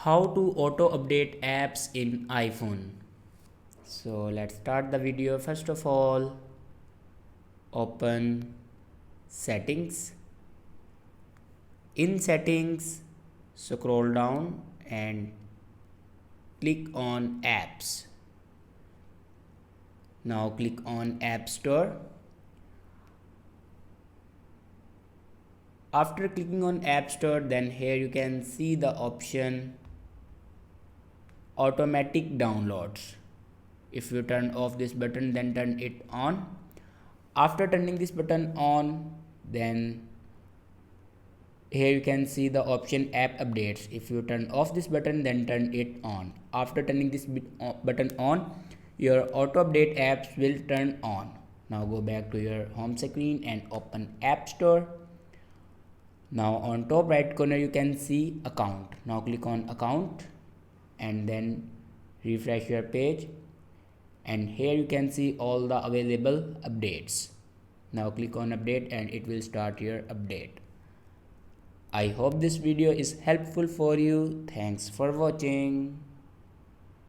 How to auto update apps in iPhone. So let's start the video. First of all, open settings. In settings, scroll down and click on apps. Now click on App Store. After clicking on App Store, then here you can see the option automatic downloads. If you turn off this button, then turn it on. After turning this button on, then here you can see the option app updates. If you turn off this button, then turn it on. After turning this button on, your auto update apps will turn on. Now go back to your home screen and open App Store. Now on top right corner you can see account. Now click on account and then refresh your page, and here you can see all the available updates. Now click on update and it will start your update. I hope this video is helpful for you. Thanks for watching.